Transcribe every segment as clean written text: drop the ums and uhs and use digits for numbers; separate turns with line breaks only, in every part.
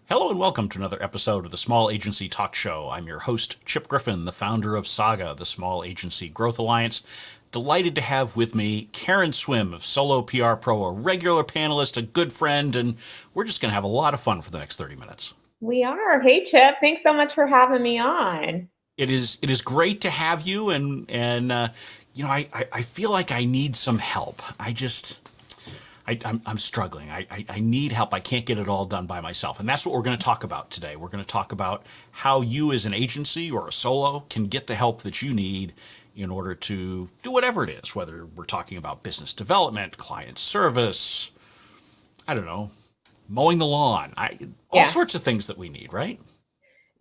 Hello and welcome to another episode of the Small Agency Talk Show. I'm your host, Chip Griffin, the founder of SAGA, the Small Agency Growth Alliance. Delighted to have with me Karen Swim of Solo PR Pro, a regular panelist, a good friend, and we're just going to have a lot of fun for the next 30 minutes.
We are. Hey, Chip. Thanks so much for having me on.
It is great to have you, and I feel like I need some help. I'm struggling. I need help. I can't get it all done by myself. And that's what we're going to talk about today. We're going to talk about how you as an agency or a solo can get the help that you need in order to do whatever it is, whether we're talking about business development, client service, I don't know, mowing the lawn, all
Yeah,
sorts of things that we need, right?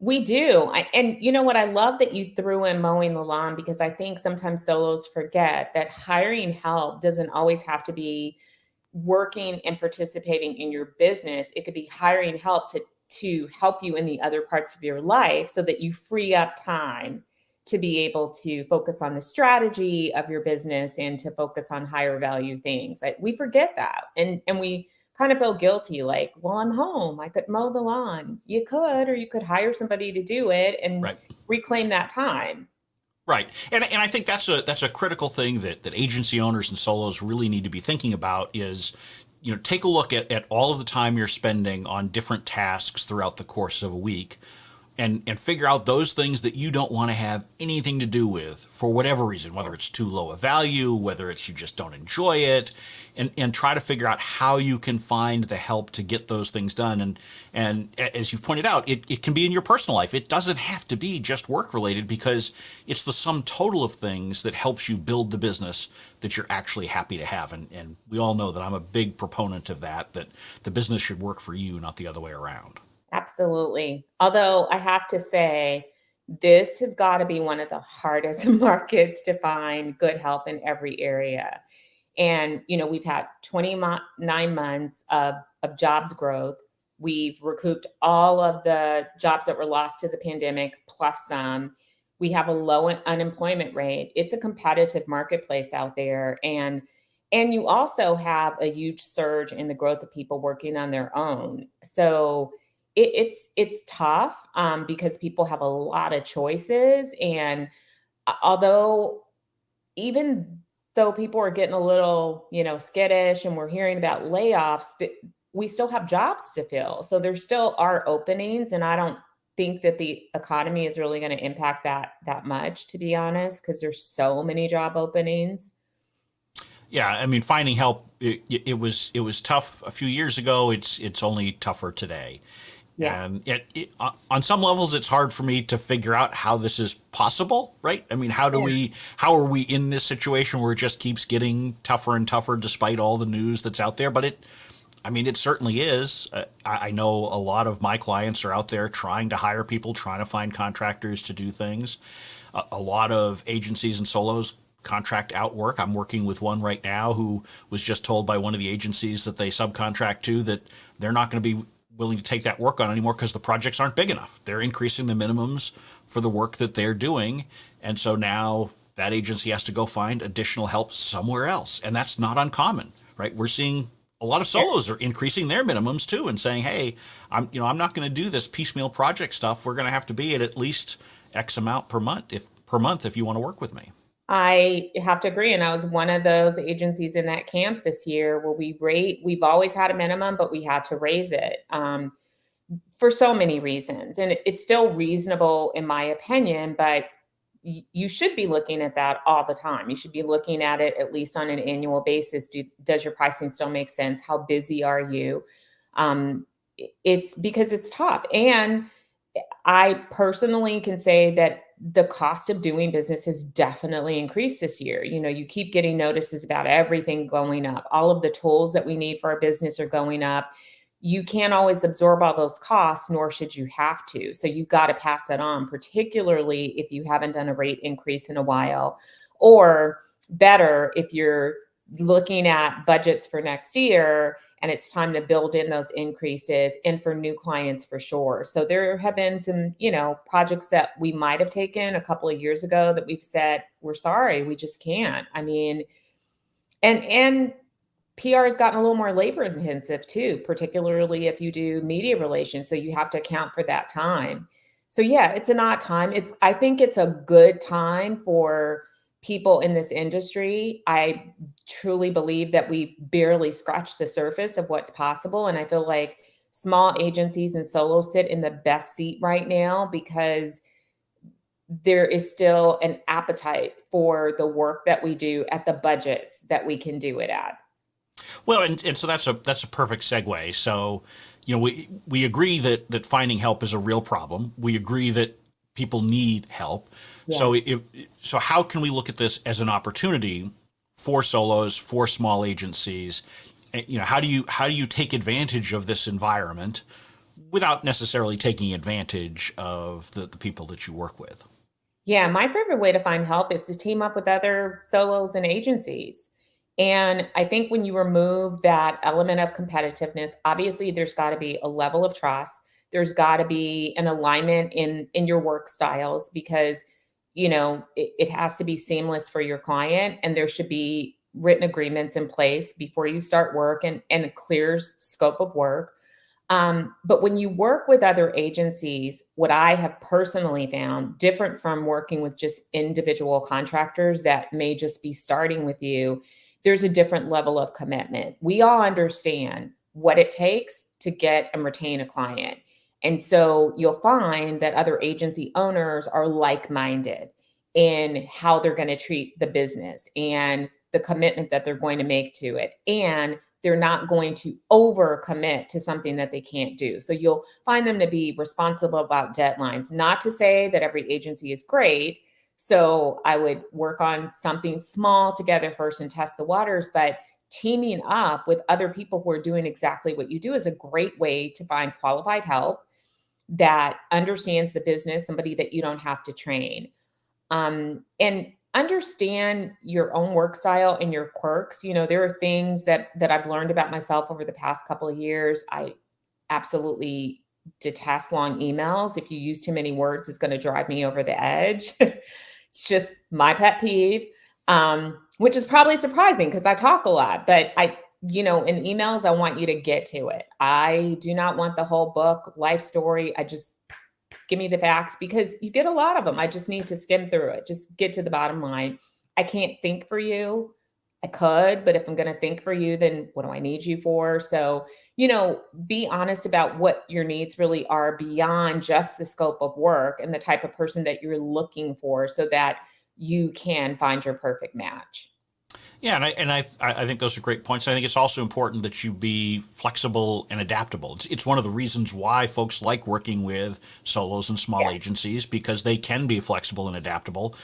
we do. And you know what? I love that you threw in mowing the lawn because I think sometimes solos forget that hiring help doesn't always have to be working and participating in your business. It could be hiring help to help you in the other parts of your life so that you free up time to be able to focus on the strategy of your business and to focus on higher value things. We forget that. And we kind of feel guilty like, well, I'm home. I could mow the lawn. You could, or you could hire somebody to do it and
Right.
reclaim that time.
Right. And I think that's a critical thing that agency owners and solos really need to be thinking about is, take a look at all of the time you're spending on different tasks throughout the course of a week and figure out those things that you don't want to have anything to do with for whatever reason, whether it's too low a value, whether it's you just don't enjoy it, and try to figure out how you can find the help to get those things done. And as you've pointed out, it can be in your personal life. It doesn't have to be just work related because it's the sum total of things that helps you build the business that you're actually happy to have. And we all know that I'm a big proponent of that the business should work for you, not the other way around.
Absolutely. Although I have to say, this has got to be one of the hardest markets to find good help in every area. And, we've had 29 months of jobs growth. We've recouped all of the jobs that were lost to the pandemic, plus some. We have a low unemployment rate. It's a competitive marketplace out there. And you also have a huge surge in the growth of people working on their own. So it's tough because people have a lot of choices. And although even though people are getting a little, skittish and we're hearing about layoffs, we still have jobs to fill. So there still are openings, and I don't think that the economy is really going to impact that much, to be honest, because there's so many job openings.
Yeah, I mean, finding help it was tough a few years ago. It's only tougher today,
Yeah.
and on some levels it's hard for me to figure out how this is possible. Right? I mean, how are we in this situation where it just keeps getting tougher and tougher despite all the news that's out there? But I mean, it certainly is. I know a lot of my clients are out there trying to hire people, trying to find contractors to do things. A lot of agencies and solos contract out work. I'm working with one right now who was just told by one of the agencies that they subcontract to that they're not going to be willing to take that work on anymore because the projects aren't big enough. They're increasing the minimums for the work that they're doing. And so now that agency has to go find additional help somewhere else. And that's not uncommon, right? We're seeing a lot of solos are increasing their minimums too and saying, "Hey, I'm not going to do this piecemeal project stuff. We're going to have to be at least X amount per month if you want to work with me."
I have to agree. And I was one of those agencies in that camp this year where we've always had a minimum, but we had to raise it for so many reasons. And it's still reasonable in my opinion, but you should be looking at that all the time. You should be looking at it at least on an annual basis. Does your pricing still make sense? How busy are you? Um, it's because it's tough. And I personally can say that the cost of doing business has definitely increased this year. You keep getting notices about everything going up. All of the tools that we need for our business are going up. You can't always absorb all those costs, nor should you have to. So you've got to pass that on, particularly if you haven't done a rate increase in a while, or better, if you're looking at budgets for next year and it's time to build in those increases and for new clients for sure. So there have been some, projects that we might have taken a couple of years ago that we've said, we're sorry, we just can't. I mean, and PR has gotten a little more labor intensive too, particularly if you do media relations. So you have to account for that time. So yeah, it's an odd time. I think it's a good time for people in this industry. I truly believe that we barely scratched the surface of what's possible. And I feel like small agencies and solo sit in the best seat right now because there is still an appetite for the work that we do at the budgets that we can do it at.
Well, and so that's a perfect segue. So, we agree that finding help is a real problem. We agree that people need help.
Yeah.
So how can we look at this as an opportunity for solos, for small agencies? How do you take advantage of this environment without necessarily taking advantage of the people that you work with?
Yeah, my favorite way to find help is to team up with other solos and agencies. And I think when you remove that element of competitiveness, obviously there's got to be a level of trust. There's got to be an alignment in your work styles because it has to be seamless for your client and there should be written agreements in place before you start work and a clear scope of work. But when you work with other agencies, what I have personally found different from working with just individual contractors that may just be starting with you, there's a different level of commitment. We all understand what it takes to get and retain a client. And so you'll find that other agency owners are like minded in how they're going to treat the business and the commitment that they're going to make to it. And they're not going to overcommit to something that they can't do. So you'll find them to be responsible about deadlines. Not to say that every agency is great. So I would work on something small together first and test the waters. But teaming up with other people who are doing exactly what you do is a great way to find qualified help that understands the business, somebody that you don't have to train. And understand your own work style and your quirks. There are things that I've learned about myself over the past couple of years. I absolutely detest long emails. If you use too many words, it's going to drive me over the edge. It's just my pet peeve, which is probably surprising because I talk a lot, but in emails, I want you to get to it. I do not want the whole book, life story. I just give me the facts because you get a lot of them. I just need to skim through it. Just get to the bottom line. I can't think for you. I could, but if I'm going to think for you, then what do I need you for? So, be honest about what your needs really are beyond just the scope of work and the type of person that you're looking for so that you can find your perfect match.
Yeah, I think those are great points. I think it's also important that you be flexible and adaptable. It's one of the reasons why folks like working with solos and small
Yes.
agencies because they can be flexible and adaptable.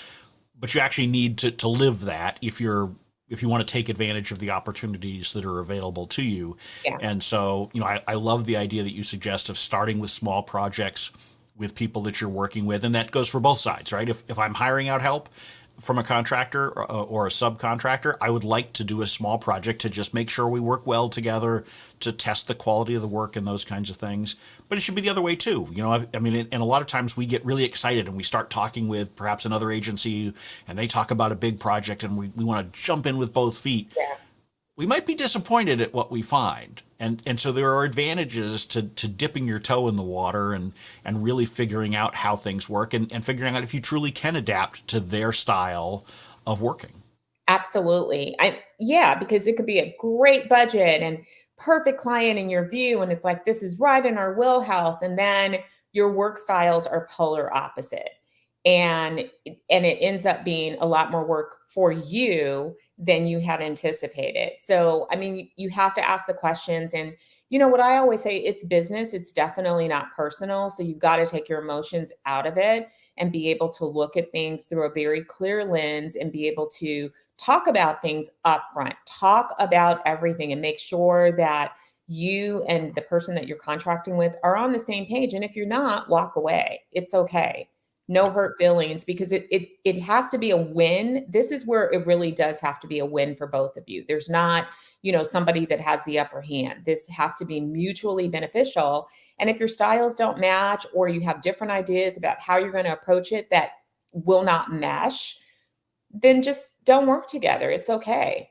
But you actually need to live that if you want to take advantage of the opportunities that are available to you.
Yeah.
And so, I love the idea that you suggest of starting with small projects with people that you're working with, and that goes for both sides, right? If I'm hiring out help from a contractor or a subcontractor, I would like to do a small project to just make sure we work well together, to test the quality of the work and those kinds of things. But it should be the other way too. I mean, and a lot of times we get really excited and we start talking with perhaps another agency and they talk about a big project and we want to jump in with both feet.
Yeah.
We might be disappointed at what we find. And so there are advantages to dipping your toe in the water and really figuring out how things work and figuring out if you truly can adapt to their style of working.
Absolutely. Yeah, because it could be a great budget and perfect client in your view. And it's like, this is right in our wheelhouse. And then your work styles are polar opposite. And it ends up being a lot more work for you than you had anticipated. So, I mean, you have to ask the questions. And what I always say, it's business. It's definitely not personal. So you've got to take your emotions out of it and be able to look at things through a very clear lens and be able to talk about things upfront, talk about everything and make sure that you and the person that you're contracting with are on the same page. And if you're not, walk away. It's okay. No hurt feelings because it has to be a win. This is where it really does have to be a win for both of you. There's not, somebody that has the upper hand. This has to be mutually beneficial. And if your styles don't match or you have different ideas about how you're going to approach it that will not mesh, then just don't work together. It's okay.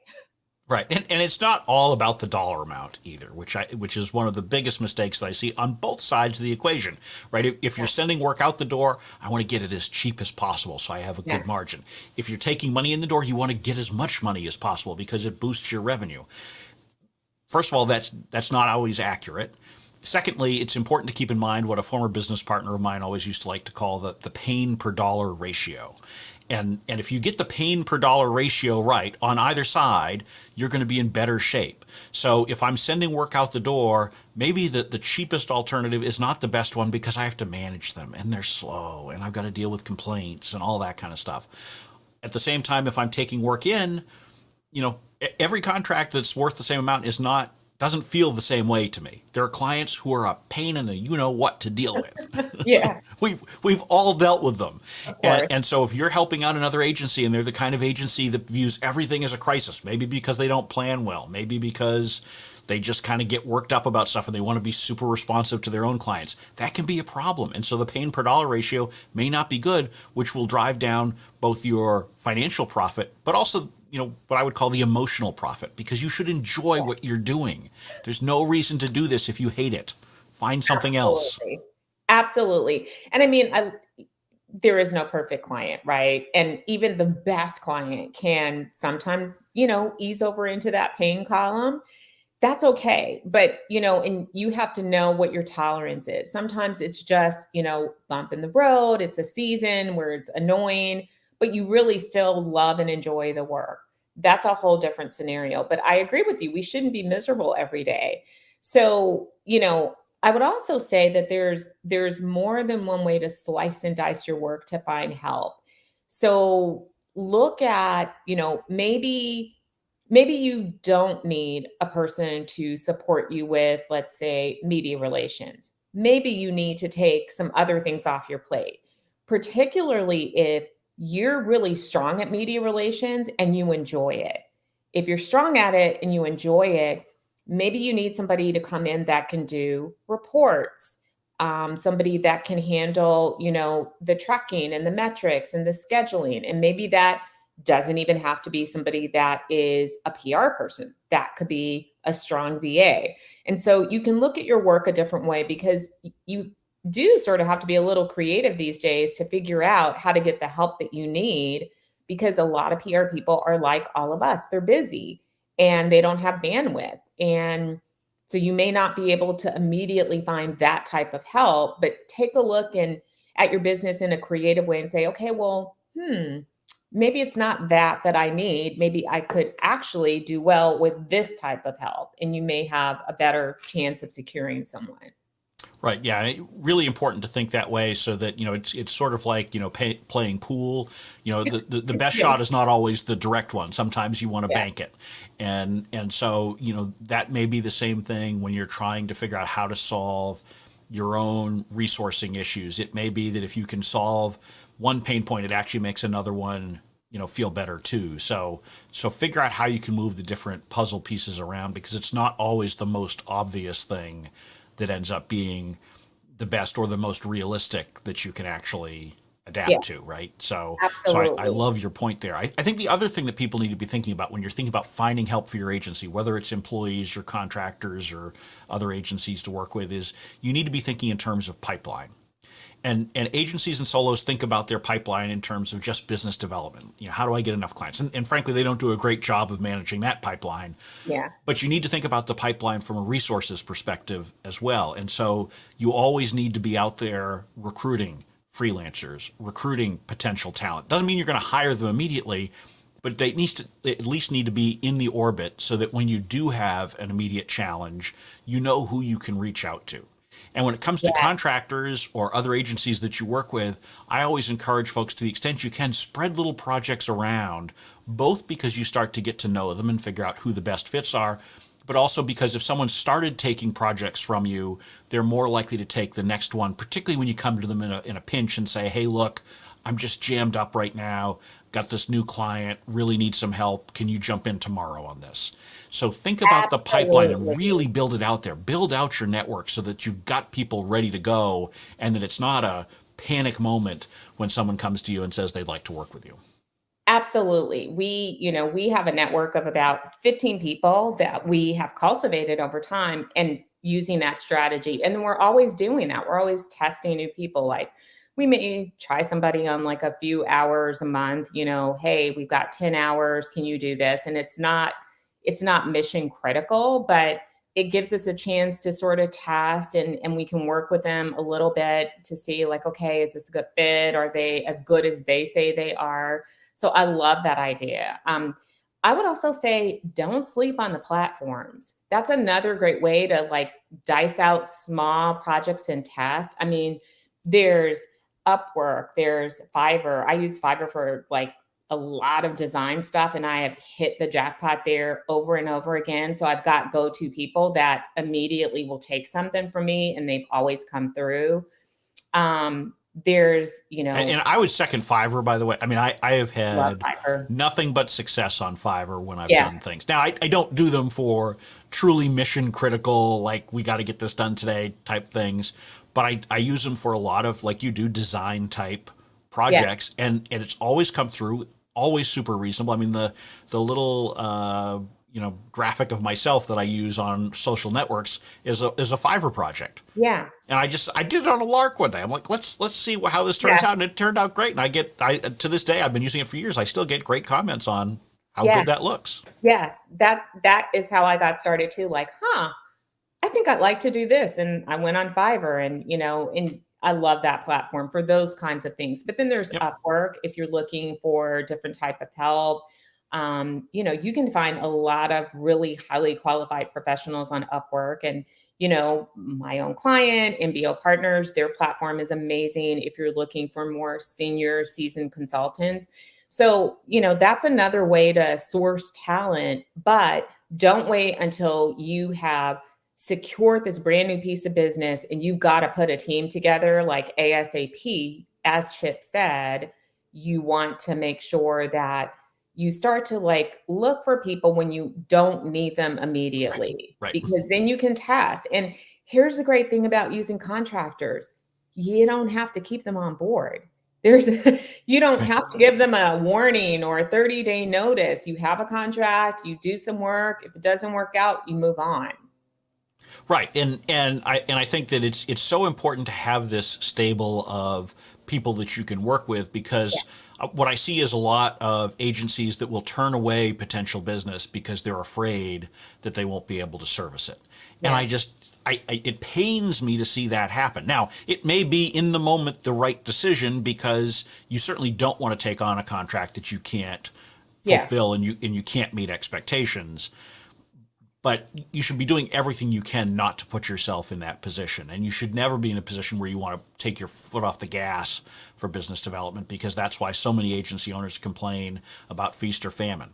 Right. And it's not all about the dollar amount either, which is one of the biggest mistakes that I see on both sides of the equation, right? If you're
Yeah.
sending work out the door, I want to get it as cheap as possible so I have a
Yeah.
good margin. If you're taking money in the door, you want to get as much money as possible because it boosts your revenue. First of all, that's not always accurate. Secondly, it's important to keep in mind what a former business partner of mine always used to like to call the pain per dollar ratio. And if you get the pain per dollar ratio right on either side, you're going to be in better shape. So if I'm sending work out the door, maybe the cheapest alternative is not the best one because I have to manage them and they're slow and I've got to deal with complaints and all that kind of stuff. At the same time, if I'm taking work in, every contract that's worth the same amount doesn't feel the same way to me. There are clients who are a pain in the what to deal with.
Yeah,
We've all dealt with them.
of
And,
course.
and so if you're helping out another agency and they're the kind of agency that views everything as a crisis, maybe because they don't plan well, maybe because they just kind of get worked up about stuff and they want to be super responsive to their own clients, that can be a problem. And so the pain per dollar ratio may not be good, which will drive down both your financial profit, but also what I would call the emotional profit, because you should enjoy what you're doing. There's no reason to do this if you hate it. Find something else.
Absolutely. Absolutely. And I mean, there is no perfect client, right? And even the best client can sometimes, ease over into that pain column. That's okay. But, and you have to know what your tolerance is. Sometimes it's just, bump in the road. It's a season where it's annoying, but you really still love and enjoy the work. That's a whole different scenario. But I agree with you. We shouldn't be miserable every day. So, I would also say that there's more than one way to slice and dice your work to find help. So look at, maybe you don't need a person to support you with, let's say, media relations. Maybe you need to take some other things off your plate, particularly if you're really strong at media relations and you enjoy it. If you're strong at it and you enjoy it, maybe you need somebody to come in that can do reports, somebody that can handle, the tracking and the metrics and the scheduling. And maybe that doesn't even have to be somebody that is a PR person. That could be a strong VA. And so you can look at your work a different way because you do sort of have to be a little creative these days to figure out how to get the help that you need, because a lot of PR people are like all of us. They're busy and they don't have bandwidth. And so you may not be able to immediately find that type of help, but take a look at your business in a creative way and say, okay, well, maybe it's not that I need. Maybe I could actually do well with this type of help. And you may have a better chance of securing someone.
Right. Yeah. Really important to think that way so that, it's sort of like, playing pool. The best
Yeah.
shot is not always the direct one. Sometimes you want to
Yeah.
bank it. And so, that may be the same thing when you're trying to figure out how to solve your own resourcing issues. It may be that if you can solve one pain point, it actually makes another one, feel better too. So figure out how you can move the different puzzle pieces around, because it's not always the most obvious thing that ends up being the best or the most realistic that you can actually
Yeah,
adapt to, right? So I
absolutely.
love your point there. I think the other thing that people need to be thinking about when you're thinking about finding help for your agency, whether it's employees or contractors or other agencies to work with, is you need to be thinking in terms of pipeline. And agencies and solos think about their pipeline in terms of just business development. How do I get enough clients? And frankly, they don't do a great job of managing that pipeline.
Yeah.
But you need to think about the pipeline from a resources perspective as well. And so you always need to be out there recruiting freelancers, recruiting potential talent. Doesn't mean you're going to hire them immediately, but they at least need to be in the orbit so that when you do have an immediate challenge, you know who you can reach out to. And when it comes to
Yeah.
contractors or other agencies that you work with, I always encourage folks, to the extent you can, spread little projects around, both because you start to get to know them and figure out who the best fits are, but also because if someone started taking projects from you, they're more likely to take the next one, particularly when you come to them in a pinch and say, hey, look, I'm just jammed up right now, got this new client, really need some help. Can you jump in tomorrow on this? So think about the pipeline and
Absolutely.
really build it out there. Build out your network so that you've got people ready to go and that it's not a panic moment when someone comes to you and says they'd like to work with you.
Absolutely. We have a network of about 15 people that we have cultivated over time and using that strategy. And we're always doing that. We're always testing new people. Like we may try somebody on like a few hours a month, hey, we've got 10 hours. Can you do this? And it's not mission critical, but it gives us a chance to sort of test and we can work with them a little bit to see like, okay, is this a good fit? Are they as good as they say they are? So I love that idea. I would also say don't sleep on the platforms. That's another great way to like dice out small projects and test. I mean, there's Upwork, there's Fiverr. I use Fiverr for like a lot of design stuff and I have hit the jackpot there over and over again. So I've got go-to people that immediately will take something from me and they've always come through. There's,
And I would second Fiverr, by the way. I mean, I have
love
had
Fiverr.
nothing but success on Fiverr when I've
Yeah.
done things. Now, I don't do them for truly mission critical, like we got to get this done today type things, but I use them for a lot of, like you do, design type
Yeah.
projects, and it's always come through, always super reasonable. I mean, the little graphic of myself that I use on social networks is a Fiverr project.
Yeah.
And I did it on a lark one day. I'm like, let's see how this turns
Yeah.
out, and it turned out great. And I to this day, I've been using it for years. I still get great comments on how
Yeah.
good that looks.
Yes. That is how I got started too. Like, I think I'd like to do this. And I went on Fiverr and I love that platform for those kinds of things. But then there's
Yep.
Upwork if you're looking for different type of help. You can find a lot of really highly qualified professionals on Upwork. And, my own client, MBO Partners, their platform is amazing if you're looking for more senior seasoned consultants. So, that's another way to source talent, but don't wait until you have secured this brand new piece of business and you've got to put a team together like ASAP. As Chip said, you want to make sure that you start to like look for people when you don't need them immediately
Right.
because then you can test. And here's the great thing about using contractors. You don't have to keep them on board. There's you don't
Right.
have to give them a warning or a 30-day notice. You have a contract, you do some work. If it doesn't work out, you move on.
Right. And I think that it's so important to have this stable of people that you can work with, because what I see is a lot of agencies that will turn away potential business because they're afraid that they won't be able to service it. And
Yeah.
it pains me to see that happen. Now, it may be in the moment the right decision, because you certainly don't want to take on a contract that you can't
Yeah.
fulfill and you can't meet expectations. But you should be doing everything you can not to put yourself in that position. And you should never be in a position where you want to take your foot off the gas for business development, because that's why so many agency owners complain about feast or famine.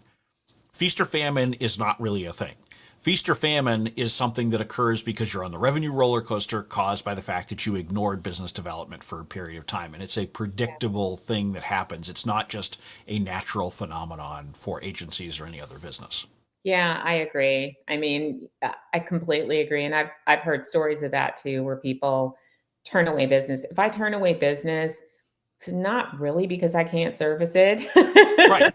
Feast or famine is not really a thing. Feast or famine is something that occurs because you're on the revenue roller coaster caused by the fact that you ignored business development for a period of time. And it's a predictable thing that happens. It's not just a natural phenomenon for agencies or any other business.
Yeah, I agree. I mean, I completely agree, and I've heard stories of that too, where people turn away business. If I turn away business, it's not really because I can't service it.
Right.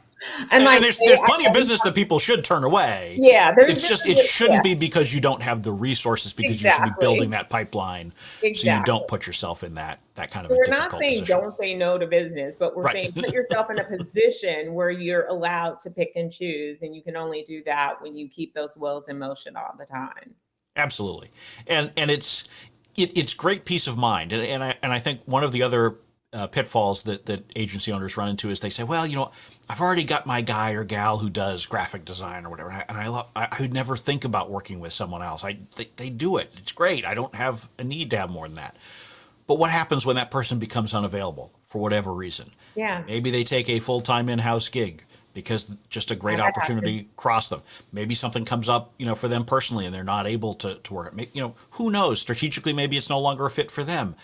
And
And
like,
there's plenty of business that people should turn away.
yeah, there's
It's just, it
business, yeah,
shouldn't be because you don't have the resources, because you should be
exactly,
building that pipeline so you
exactly.
don't put yourself in that kind of
So
a
we're not
difficult
saying
position.
don't say no to business, but we're
Right.
saying put yourself in a position where you're allowed to pick and choose, and you can only do that when you keep those wheels in motion all the time.
Absolutely. And it's great peace of mind. And I think one of the other pitfalls that agency owners run into is they say, well, I've already got my guy or gal who does graphic design or whatever, and I would never think about working with someone else. They do it. It's great. I don't have a need to have more than that. But what happens when that person becomes unavailable for whatever reason?
Yeah,
Maybe they take a full-time in-house gig because just a great
that happens.
opportunity crossed them. Maybe something comes up, for them personally, and they're not able to work. Who knows? Strategically, maybe it's no longer a fit for them.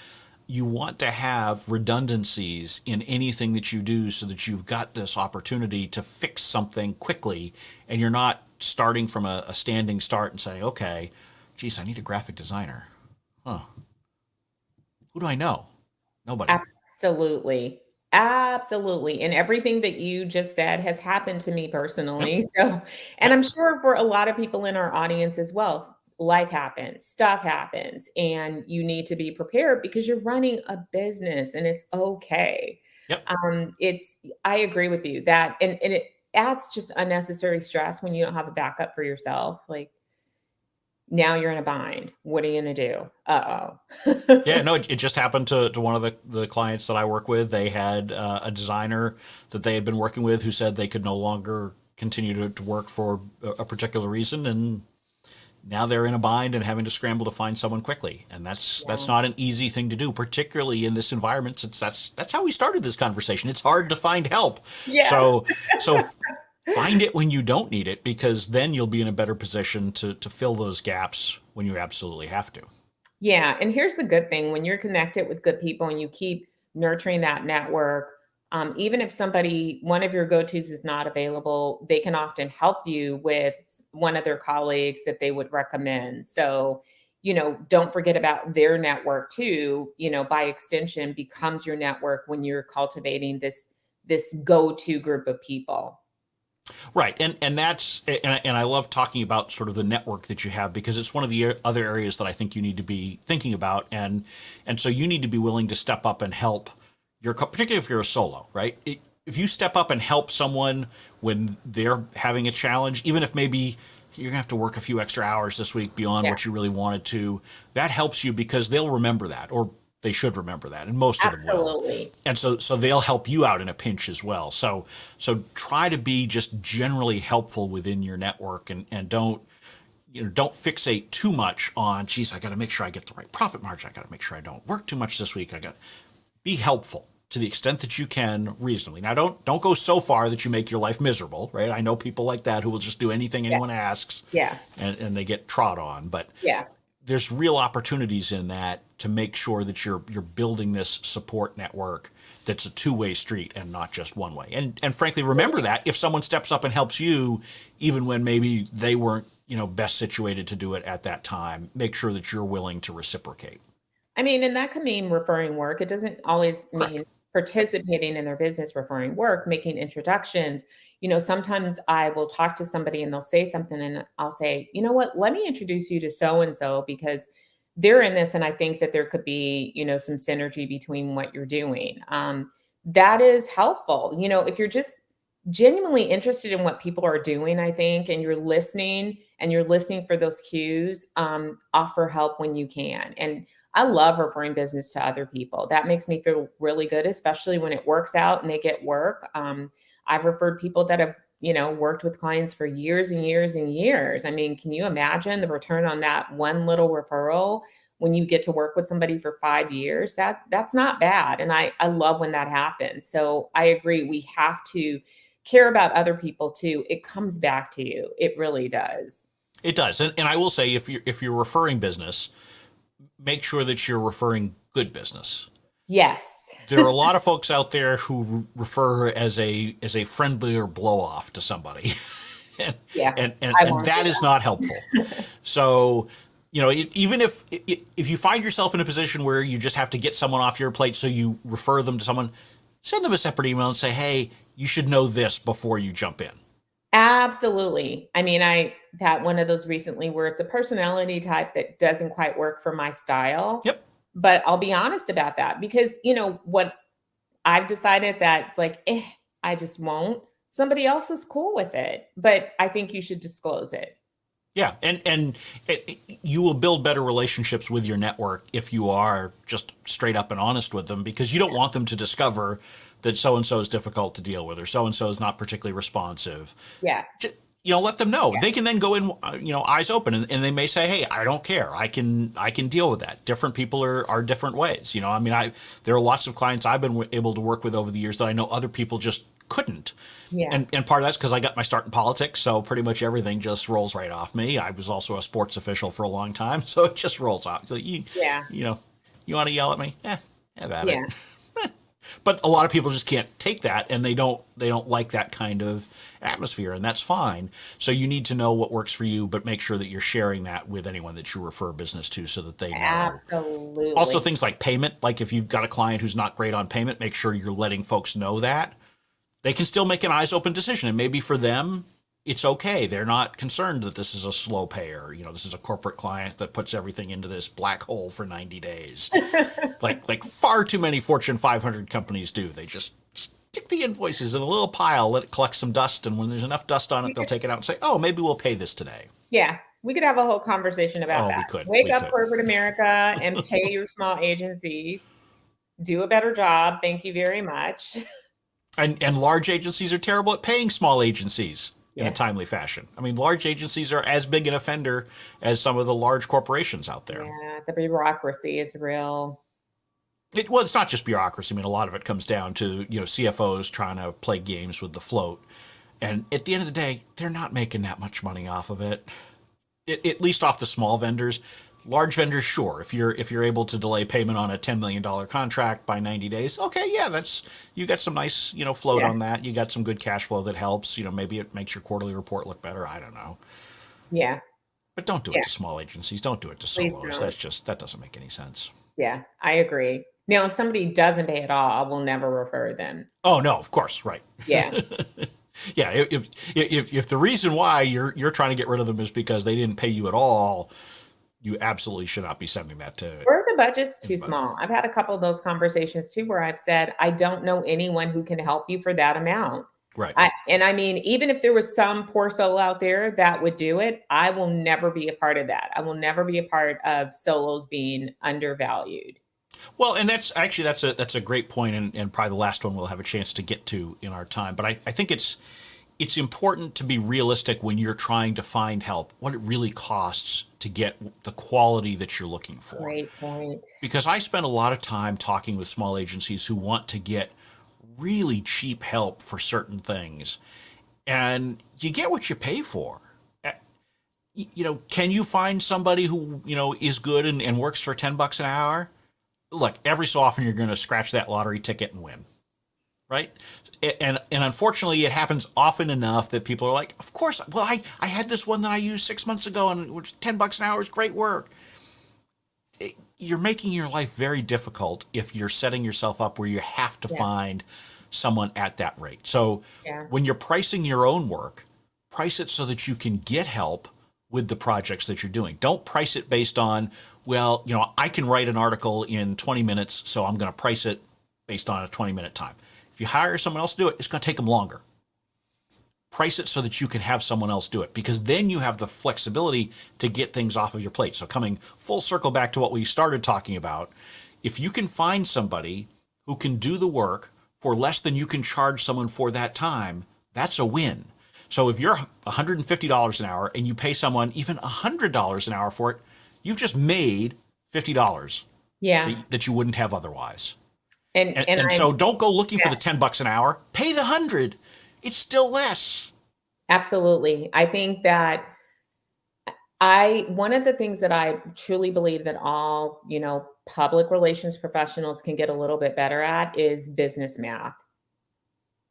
You want to have redundancies in anything that you do so that you've got this opportunity to fix something quickly, and you're not starting from a standing start and saying, okay, geez, I need a graphic designer. Huh. Who do I know? Nobody.
Absolutely. Absolutely, and everything that you just said has happened to me
Yep.
personally, so and
Yep.
I'm sure for a lot of people in our audience as well. Life happens, stuff happens, and you need to be prepared because you're running a business and it's okay.
Yep.
It's I agree with you that and it adds just unnecessary stress when you don't have a backup for yourself, like, now you're in a bind. What are you gonna do?
Yeah,
Uh-oh.
no, it just happened to one of the clients that I work with. They had a designer that they had been working with who said they could no longer continue to work for a particular reason, and now they're in a bind and having to scramble to find someone quickly. And that's
Yeah.
not an easy thing to do, particularly in this environment, since that's how we started this conversation. It's hard to find help.
Yeah.
So find it when you don't need it, because then you'll be in a better position to fill those gaps when you absolutely have to.
Yeah, and here's the good thing, when you're connected with good people and you keep nurturing that network, even if somebody one of your go-tos is not available, they can often help you with one of their colleagues that they would recommend. So, don't forget about their network too, by extension becomes your network when you're cultivating this go-to group of people.
Right, and I love talking about sort of the network that you have, because it's one of the other areas that I think you need to be thinking about, and so you need to be willing to step up and help particularly if you're a solo, right? If you step up and help someone when they're having a challenge, even if maybe you're gonna have to work a few extra hours this week beyond
Yeah,
what you really wanted to, that helps you because they'll remember that, or they should remember that, and most of them will.
absolutely.
And so they'll help you out in a pinch as well. So try to be just generally helpful within your network, and don't fixate too much on, geez, I got to make sure I get the right profit margin. I got to make sure I don't work too much this week. I got Be helpful to the extent that you can reasonably. Now, don't go so far that you make your life miserable, right? I know people like that who will just do anything
Yeah,
anyone asks,
yeah,
and they get trod on. But
yeah.
there's real opportunities in that to make sure that you're building this support network that's a two-way street and not just one way. And frankly, remember that if someone steps up and helps you, even when maybe they weren't best situated to do it at that time, make sure that you're willing to reciprocate.
I mean, and that can mean referring work. It doesn't always
Correct.
mean participating in their business, referring work, making introductions. Sometimes I will talk to somebody and they'll say something, and I'll say, you know what, let me introduce you to so and so because they're in this. And I think that there could be, some synergy between what you're doing. That is helpful. If you're just genuinely interested in what people are doing, I think, and you're listening for those cues, offer help when you can. And I love referring business to other people. That makes me feel really good, especially when it works out and they get work. I've referred people that have, worked with clients for years and years and years. I mean, can you imagine the return on that one little referral when you get to work with somebody for 5 years? That's not bad. And I love when that happens. So I agree. We have to care about other people too. It comes back to you. It really does.
It does. And I will say, if you're referring business, make sure that you're referring good business.
Yes.
There are a lot of folks out there who refer as a friendlier blow off to somebody, and,
Yeah. I
and
won't do
that is not helpful. So, even if you find yourself in a position where you just have to get someone off your plate, so you refer them to someone, send them a separate email and say, hey, you should know this before you jump in.
Absolutely. I mean, I had one of those recently where it's a personality type that doesn't quite work for my style,
Yep.
but I'll be honest about that because, what I've decided that like, I just won't. Somebody else is cool with it, but I think you should disclose it.
Yeah, and you will build better relationships with your network if you are just straight up and honest with them, because you don't want them to discover that so and so is difficult to deal with, or so and so is not particularly responsive.
Yes.
Let them know.
Yeah.
They can then go in, eyes open, and they may say, "Hey, I don't care. I can deal with that." Different people are different ways. I mean, there are lots of clients I've been able to work with over the years that I know other people just couldn't.
Yeah.
And part of that's because I got my start in politics, so pretty much everything just rolls right off me. I was also a sports official for a long time, so it just rolls off. So
Yeah.
you want to yell at me? Have at
Yeah.
it. But a lot of people just can't take that, and they don't like that kind of atmosphere, and that's fine. So you need to know what works for you, but make sure that you're sharing that with anyone that you refer business to so that they know. Also,
Absolutely.
things like payment, like if you've got a client who's not great on payment, make sure you're letting folks know that they can still make an eyes open decision. And maybe for them, it's okay. They're not concerned that this is a slow payer. This is a corporate client that puts everything into this black hole for 90 days. Like far too many Fortune 500 companies do. They just stick the invoices in a little pile, let it collect some dust, and when there's enough dust on it, they'll take it out and say, "Oh, maybe we'll pay this today."
Yeah, we could have a whole conversation about
Oh,
that.
we could.
Wake
We
up,
could.
corporate America, and pay your small agencies. Do a better job. Thank you very much.
And large agencies are terrible at paying small agencies in a
Yeah.
timely fashion. I mean, large agencies are as big an offender as some of the large corporations out there.
Yeah, the bureaucracy is real.
Well, it's not just bureaucracy. I mean, a lot of it comes down to CFOs trying to play games with the float, and at the end of the day, they're not making that much money off of it. At least off the small vendors. Large vendors, sure. If you're able to delay payment on a $10 million contract by 90 days, okay, yeah, you got some nice float
Yeah.
on that. You got some good cash flow that helps. Maybe it makes your quarterly report look better. I don't know.
Yeah.
But don't do
Yeah.
it to small agencies. Don't do it to
Please
solos.
don't.
That doesn't make any sense.
Yeah, I agree. Now, if somebody doesn't pay at all, I will never refer them.
Oh no, of course, right.
Yeah.
Yeah, if the reason why you're trying to get rid of them is because they didn't pay you at all, you absolutely should not be sending that to
Or the budget's too
anybody.
small. I've had a couple of those conversations too where I've said, I don't know anyone who can help you for that amount.
Right.
I mean, even if there was some poor soul out there that would do it, I will never be a part of that. I will never be a part of solos being undervalued.
Well, and that's a great point, and probably the last one we'll have a chance to get to in our time. But I think it's important to be realistic when you're trying to find help, what it really costs to get the quality that you're looking for.
Great point.
Because I spend a lot of time talking with small agencies who want to get really cheap help for certain things, and you get what you pay for. Can you find somebody who is good and works for $10 an hour? Look, every so often you're going to scratch that lottery ticket and win, right? And unfortunately, it happens often enough that people are like, "Of course, well, I had this one that I used 6 months ago, and it was $10 an hour is great work." You're making your life very difficult if you're setting yourself up where you have to
Yeah.
find someone at that rate. So
Yeah.
when you're pricing your own work, price it so that you can get help with the projects that you're doing. Don't price it based on, well, I can write an article in 20 minutes, so I'm going to price it based on a 20-minute time. If you hire someone else to do it, it's going to take them longer. Price it so that you can have someone else do it, because then you have the flexibility to get things off of your plate. So coming full circle back to what we started talking about, if you can find somebody who can do the work for less than you can charge someone for that time, that's a win. So if you're $150 an hour and you pay someone even $100 an hour for it, you've just made $50
Yeah.
that you wouldn't have otherwise.
And
And so don't go looking for
Yeah.
the $10 an hour. Pay the 100. It's still less.
Absolutely. I think that one of the things that I truly believe that all, public relations professionals can get a little bit better at is business math.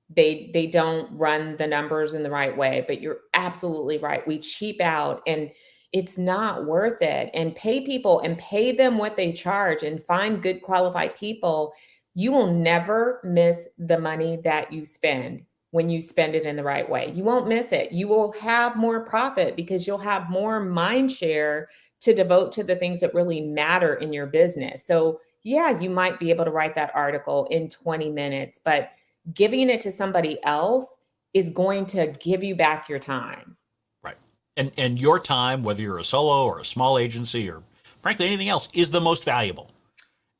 They don't run the numbers in the right way, but you're absolutely right. We cheap out and it's not worth it. And pay people and pay them what they charge and find good qualified people. You will never miss the money that you spend when you spend it in the right way. You won't miss it. You will have more profit because you'll have more mind share to devote to the things that really matter in your business. So, yeah, you might be able to write that article in 20 minutes, but giving it to somebody else is going to give you back your time.
Right. And your time, whether you're a solo or a small agency or frankly anything else, is the most valuable.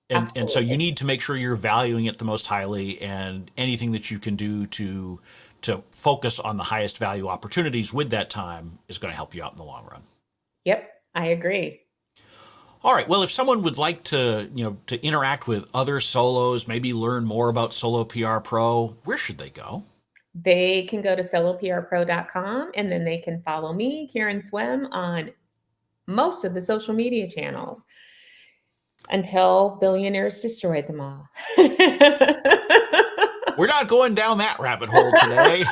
And so you
Absolutely.
need to make sure you're valuing it the most highly, and anything that you can do to focus on the highest value opportunities with that time is going to help you out in the long run.
Yep, I agree.
All right. Well, if someone would like to interact with other solos, maybe learn more about Solo PR Pro, where should they go?
They can go to soloprpro.com and then they can follow me, Karen Swim, on most of the social media channels until billionaires destroy them all.
We're not going down that rabbit hole today.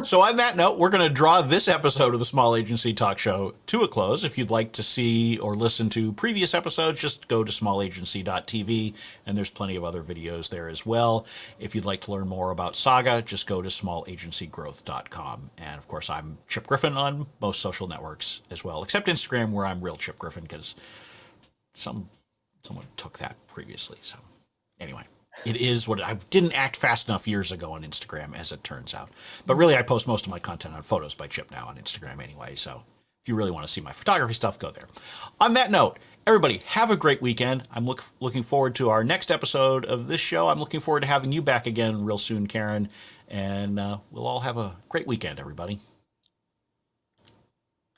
So on that note, we're going to draw this episode of the Small Agency Talk Show to a close. If you'd like to see or listen to previous episodes, just go to smallagency.tv, and there's plenty of other videos there as well. If you'd like to learn more about SAGA, just go to smallagencygrowth.com. And of course, I'm Chip Griffin on most social networks as well, except Instagram, where I'm real Chip Griffin, because someone took that previously. So anyway. It is what I didn't act fast enough years ago on Instagram, as it turns out. But really, I post most of my content on Photos by Chip now on Instagram anyway. So if you really want to see my photography stuff, go there. On that note, everybody, have a great weekend. I'm looking forward to our next episode of this show. I'm looking forward to having you back again real soon, Karen. And we'll all have a great weekend, everybody.